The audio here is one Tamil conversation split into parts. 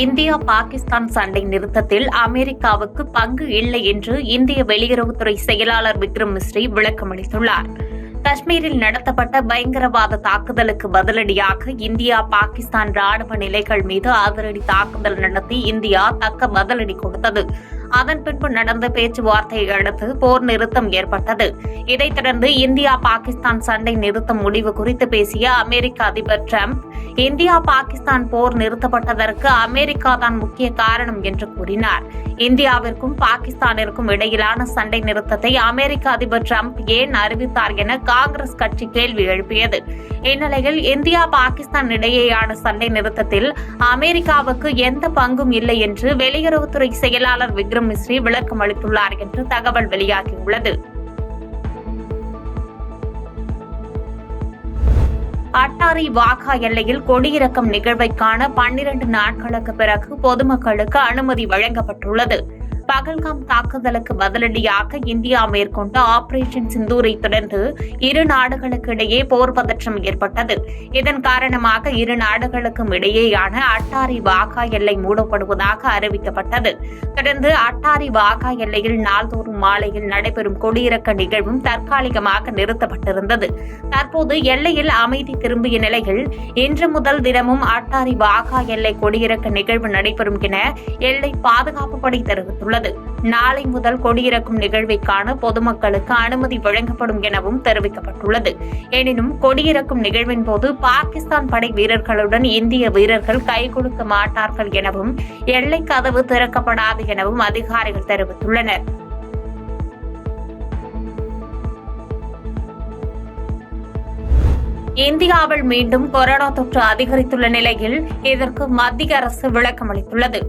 இந்தியா பாகிஸ்தான் சண்டை நிறுத்தத்தில் அமெரிக்காவுக்கு பங்கு இல்லை என்று இந்திய வெளியுறவுத்துறை செயலாளர் விக்ரம் மிஸ்ரி விளக்கமளித்துள்ளார். காஷ்மீரில் நடத்தப்பட்ட பயங்கரவாத தாக்குதலுக்கு பதிலடியாக இந்தியா பாகிஸ்தான் ராணுவ நிலைகள் மீது அதிரடி தாக்குதல் நடத்தி இந்தியா தக்க பதிலடி கொடுத்தது. அதன் பின்பு நடந்த பேச்சுவார்த்தையை அடுத்து போர் நிறுத்தம் ஏற்பட்டது. இதைத் தொடர்ந்து இந்தியா பாகிஸ்தான் சண்டை நிறுத்தம் முடிவு குறித்து பேசிய அமெரிக்க அதிபர் டிரம்ப், இந்தியா பாகிஸ்தான் போர் நிறுத்தப்பட்டதற்கு அமெரிக்கா தான் முக்கிய காரணம் என்று கூறினார். இந்தியாவிற்கும் பாகிஸ்தானிற்கும் இடையிலான சண்டை நிறுத்தத்தை அமெரிக்க அதிபர் டிரம்ப் ஏன் அறிவித்தார் என காங்கிரஸ் கட்சி கேள்வி எழுப்பியது. இந்நிலையில் இந்தியா பாகிஸ்தான் இடையேயான சண்டை நிறுத்தத்தில் அமெரிக்காவுக்கு எந்த பங்கும் இல்லை என்று வெளியுறவுத்துறை செயலாளர் விக்ரம் மிஸ்ரி விளக்கம் அளித்துள்ளார் என்று தகவல் வெளியாகியுள்ளது. அட்டாரி வாகா எல்லையில் கொடியிறக்கம் நிகழ்வை காண 12 நாட்களுக்கு பிறகு பொதுமக்களுக்கு அனுமதி வழங்கப்பட்டுள்ளது. பகல்காம் தாக்குதலுக்கு பதிலடியாக இந்தியா மேற்கொண்ட ஆபரேஷன் சிந்தூரை தொடர்ந்து இரு நாடுகளுக்கு இடையே போர் பதற்றம் ஏற்பட்டது. இதன் காரணமாக இரு நாடுகளுக்கும் இடையேயான அட்டாரி வாகா எல்லை மூடப்படுவதாக அறிவிக்கப்பட்டது. தொடர்ந்து அட்டாரி வாகா எல்லையில் நாள்தோறும் மாலையில் நடைபெறும் கொடியிறக்க நிகழ்வும் தற்காலிகமாக நிறுத்தப்பட்டிருந்தது. தற்போது எல்லையில் அமைதி திரும்பிய நிலையில் இன்று முதல் தினமும் அட்டாரி வாகா எல்லை கொடியிறக்க நிகழ்வு நடைபெறும் என எல்லை பாதுகாப்பு படை தெரிவித்துள்ளது. நாளை முதல் கொடியிறக்கும் நிகழ்வை காண பொதுமக்களுக்கு அனுமதி வழங்கப்படும் எனவும் தெரிவிக்கப்பட்டுள்ளது. எனினும் கொடியிறக்கும் நிகழ்வின் போது பாகிஸ்தான் படை வீரர்களுடன் இந்திய வீரர்கள் கைகொடுக்க மாட்டார்கள் எனவும் எல்லை கதவு திறக்கப்படாது எனவும் அதிகாரிகள் தெரிவித்துள்ளனர். இந்தியாவில் மீண்டும் கொரோனா தொற்று அதிகரித்துள்ள நிலையில் இதற்கு மத்திய அரசு விளக்கம் அளித்துள்ளது.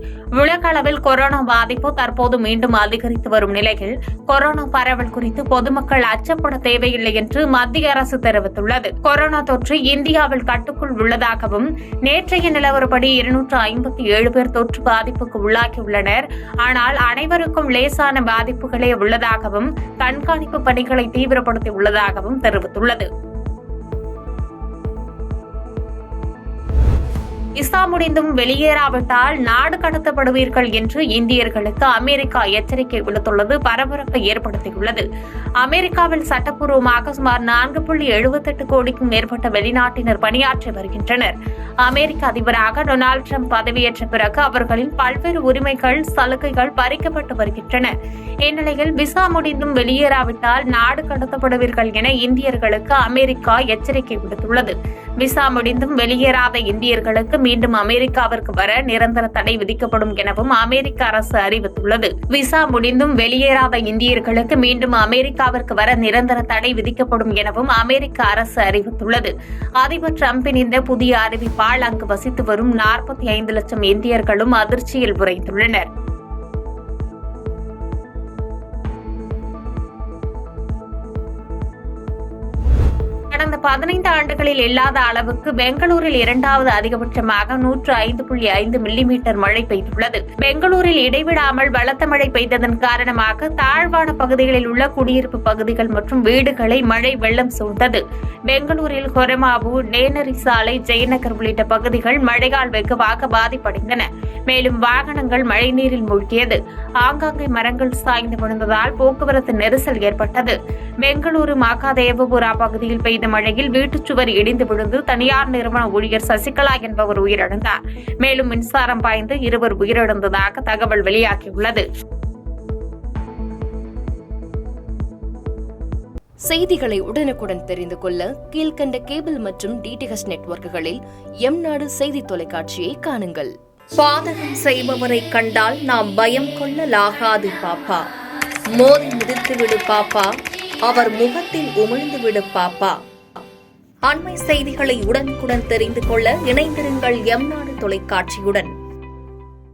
உலக அளவில் கொரோனா பாதிப்பு தற்போது மீண்டும் அதிகரித்து வரும் நிலையில் கொரோனா பரவல் குறித்து பொதுமக்கள் அச்சப்பட தேவையில்லை என்று மத்திய அரசு தெரிவித்துள்ளது. கொரோனா தொற்று இந்தியாவில் கட்டுக்குள் உள்ளதாகவும் நேற்றைய நிலவரப்படி 257 பேர் தொற்று பாதிப்புக்கு உள்ளாகியுள்ளனர். ஆனால் அனைவருக்கும் லேசான பாதிப்புகளே உள்ளதாகவும் கண்காணிப்பு பணிகளை தீவிரப்படுத்தி உள்ளதாகவும் தெரிவித்துள்ளது. விசா முடிந்தும் வெளியேறாவிட்டால் நாடு கடத்தப்படுவீர்கள் என்று இந்தியர்களுக்கு அமெரிக்கா எச்சரிக்கை விடுத்துள்ளது பரபரப்பை ஏற்படுத்தியுள்ளது. அமெரிக்காவில் சட்டப்பூர்வமாக சுமார் 4.78 கோடிக்கும் மேற்பட்ட வெளிநாட்டினர் பணியாற்றி வருகின்றனர். அமெரிக்க அதிபராக டொனால்டு டிரம்ப் பதவியேற்ற பிறகு அவர்களின் பல்வேறு உரிமைகள், சலுகைகள் பறிக்கப்பட்டு வருகின்றன. இந்நிலையில் விசா முடிந்தும் வெளியேறாவிட்டால் நாடு கடத்தப்படுவீர்கள் என இந்தியர்களுக்கு அமெரிக்கா எச்சரிக்கை விடுத்துள்ளது. விசா முடிந்தும் வெளியேறாத இந்தியர்களுக்கு மீண்டும் அமெரிக்காவிற்கு வர நிரந்தர தடை விதிக்கப்படும் எனவும் அமெரிக்க அரசு அறிவித்துள்ளது. விசா முடிந்தும் வெளியேறாத இந்தியர்களுக்கு மீண்டும் அமெரிக்காவிற்கு வர நிரந்தர தடை விதிக்கப்படும் எனவும் அமெரிக்க அரசு அறிவித்துள்ளது. அதிபர் டிரம்பின் இந்த புதிய அறிவிப்பால் அங்கு வசித்து வரும் 45 லட்சம் இந்தியர்களும் அதிர்ச்சியில் உறைந்துள்ளனர். கடந்த 15 ஆண்டுகளில் இல்லாத அளவுக்கு பெங்களூரில் இரண்டாவது அதிகபட்சமாக 105.5 மில்லிமீட்டர் மழை பெய்துள்ளது. பெங்களூரில் இடைவிடாமல் பலத்த மழை பெய்ததன் காரணமாக தாழ்வான பகுதிகளில் உள்ள குடியிருப்பு பகுதிகள் மற்றும் வீடுகளை மழை வெள்ளம் சூழ்ந்தது. பெங்களூரில் கொரமாவு, நேனரி சாலை, ஜெயநகர் உள்ளிட்ட பகுதிகள் மழையால் வெகுவாக பாதிப்படைந்தன. மேலும் வாகனங்கள் மழைநீரில் மூழ்கியது. ஆங்காங்கே மரங்கள் சாய்ந்து விழுந்ததால் போக்குவரத்து நெரிசல் ஏற்பட்டது. பெங்களூரு மகாதேவபுரா பகுதியில் பெய்த மழையில் வீட்டுச்சுவர் இடிந்து விழுந்து தனியார் நிறுவன ஊழியர் சசிகலா என்பவர் உயிரிழந்தார். மேலும் மின்சாரம் பாய்ந்து 2 உயிரிழந்ததாக தகவல் வெளியாகியுள்ளது. செய்திகளை உடனுக்குடன் தெரிந்து கொள்ள கீழ்கண்ட கேபிள் மற்றும் டிடிஎச் நெட்வொர்க்குகளில் எம்நாடு செய்தி தொலைக்காட்சியை காணுங்கள். பாதகம் செய்பவரை கண்டால் நாம் பயம் கொள்ளலாகாது பாப்பா. மோதி மிதித்துவிடு பாப்பா, அவர் முகத்தில் உமிழ்ந்துவிடு பாப்பா. அண்மை செய்திகளை உடனுக்குடன் தெரிந்து கொள்ள இணைந்திருங்கள் எம்நாடு தொலைக்காட்சியுடன்.